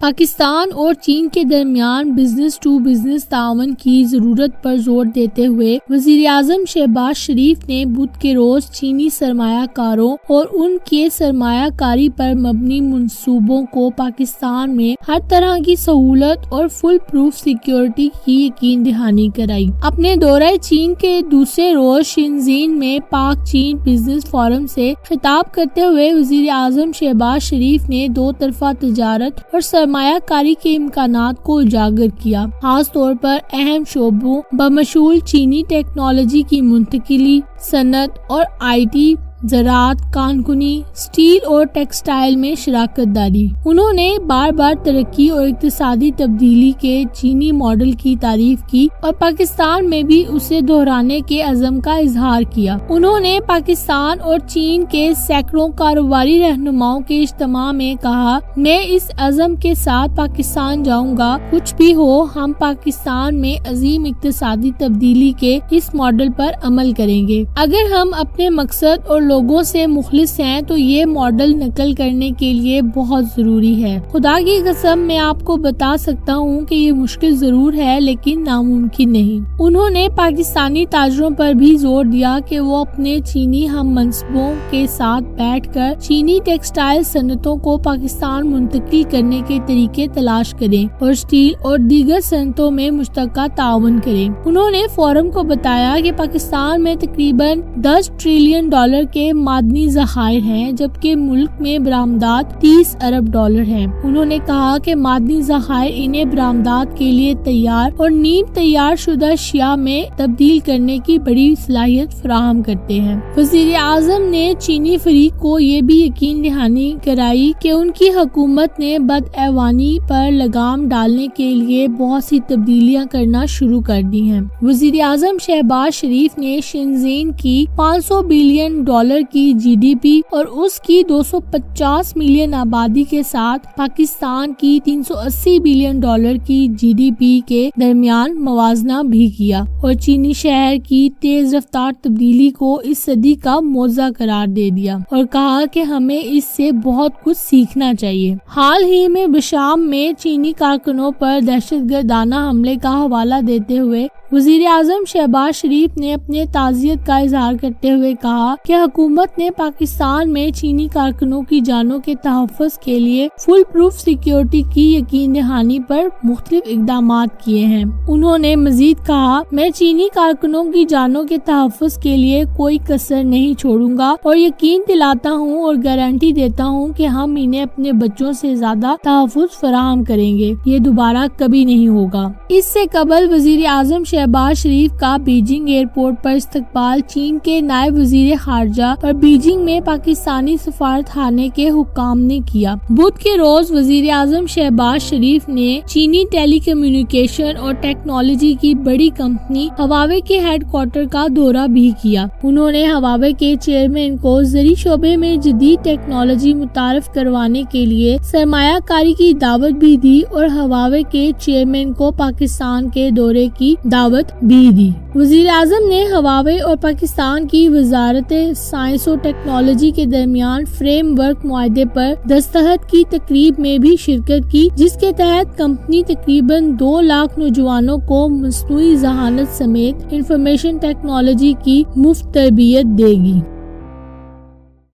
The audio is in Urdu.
پاکستان اور چین کے درمیان بزنس ٹو بزنس تعاون کی ضرورت پر زور دیتے ہوئے وزیر اعظم شہباز شریف نے بدھ کے روز چینی سرمایہ کاروں اور ان کے سرمایہ کاری پر مبنی منصوبوں کو پاکستان میں ہر طرح کی سہولت اور فل پروف سیکیورٹی کی یقین دہانی کرائی۔ اپنے دورہ چین کے دوسرے روز شنزین میں پاک چین بزنس فورم سے خطاب کرتے ہوئے وزیر اعظم شہباز شریف نے دو طرفہ تجارت اور سرمایہ کاری کے امکانات کو اجاگر کیا، خاص طور پر اہم شعبوں بمشمول چینی ٹیکنالوجی کی منتقلی، صنعت اور آئی ٹی، زراعت، کانکنی، سٹیل اور ٹیکسٹائل میں شراکت داری۔ انہوں نے بار بار ترقی اور اقتصادی تبدیلی کے چینی ماڈل کی تعریف کی اور پاکستان میں بھی اسے دہرانے کے عزم کا اظہار کیا۔ انہوں نے پاکستان اور چین کے سینکڑوں کاروباری رہنماؤں کے اجتماع میں کہا، میں اس عزم کے ساتھ پاکستان جاؤں گا، کچھ بھی ہو ہم پاکستان میں عظیم اقتصادی تبدیلی کے اس ماڈل پر عمل کریں گے۔ اگر ہم اپنے مقصد اور لوگوں سے مخلص ہیں تو یہ ماڈل نقل کرنے کے لیے بہت ضروری ہے۔ خدا کی قسم میں آپ کو بتا سکتا ہوں کہ یہ مشکل ضرور ہے لیکن ناممکن نہیں۔ انہوں نے پاکستانی تاجروں پر بھی زور دیا کہ وہ اپنے چینی ہم منصبوں کے ساتھ بیٹھ کر چینی ٹیکسٹائل صنعتوں کو پاکستان منتقل کرنے کے طریقے تلاش کریں اور سٹیل اور دیگر صنعتوں میں مشترکہ تعاون کریں۔ انہوں نے فورم کو بتایا کہ پاکستان میں تقریباً $10 ٹریلین کے معدنی ذخائر ہیں جبکہ ملک میں برآمدات $30 ارب ہیں۔ انہوں نے کہا کہ معدنی ذخائر انہیں برآمدات کے لیے تیار اور نیم تیار شدہ اشیاء میں تبدیل کرنے کی بڑی صلاحیت فراہم کرتے ہیں۔ وزیر اعظم نے چینی فریق کو یہ بھی یقین دہانی کرائی کہ ان کی حکومت نے بدعنوانی پر لگام ڈالنے کے لیے بہت سی تبدیلیاں کرنا شروع کر دی ہیں۔ وزیر اعظم شہباز شریف نے شنزین کی $500 بلین کی جی ڈی پی اور اس کی 250 ملین آبادی کے ساتھ پاکستان کی $380 بلین کی جی ڈی پی کے درمیان موازنہ بھی کیا اور چینی شہر کی تیز رفتار تبدیلی کو اس صدی کا معجزہ قرار دے دیا اور کہا کہ ہمیں اس سے بہت کچھ سیکھنا چاہیے۔ حال ہی میں بشام میں چینی کارکنوں پر دہشت گردانہ حملے کا حوالہ دیتے ہوئے وزیر اعظم شہباز شریف نے اپنے تعزیت کا اظہار کرتے ہوئے کہا کہ حکومت نے پاکستان میں چینی کارکنوں کی جانوں کے تحفظ کے لیے فل پروف سیکیورٹی کی یقین دہانی پر مختلف اقدامات کیے ہیں۔ انہوں نے مزید کہا، میں چینی کارکنوں کی جانوں کے تحفظ کے لیے کوئی کسر نہیں چھوڑوں گا اور یقین دلاتا ہوں اور گارنٹی دیتا ہوں کہ ہم انہیں اپنے بچوں سے زیادہ تحفظ فراہم کریں گے۔ یہ دوبارہ کبھی نہیں ہوگا۔ اس سے قبل وزیر اعظم شہباز شریف کا بیجنگ ایئرپورٹ پر استقبال چین کے نائب وزیر خارجہ اور بیجنگ میں پاکستانی سفارت خانے کے حکام نے کیا۔ بدھ کے روز وزیر اعظم شہباز شریف نے چینی ٹیلی کمیونیکیشن اور ٹیکنالوجی کی بڑی کمپنی ہواوے کے ہیڈ کوارٹر کا دورہ بھی کیا۔ انہوں نے ہواوے کے چیئرمین کو زرعی شعبے میں جدید ٹیکنالوجی متعارف کروانے کے لیے سرمایہ کاری کی دعوت بھی دی اور ہواوے کے چیئرمین کو پاکستان کے دورے کی دعوت بھی دی۔ وزیر اعظم نے ہواوے اور پاکستان کی وزارت سائنس اور ٹیکنالوجی کے درمیان فریم ورک معاہدے پر دستخط کی تقریب میں بھی شرکت کی، جس کے تحت کمپنی تقریباً 2 لاکھ نوجوانوں کو مصنوعی ذہانت سمیت انفارمیشن ٹیکنالوجی کی مفت تربیت دے گی۔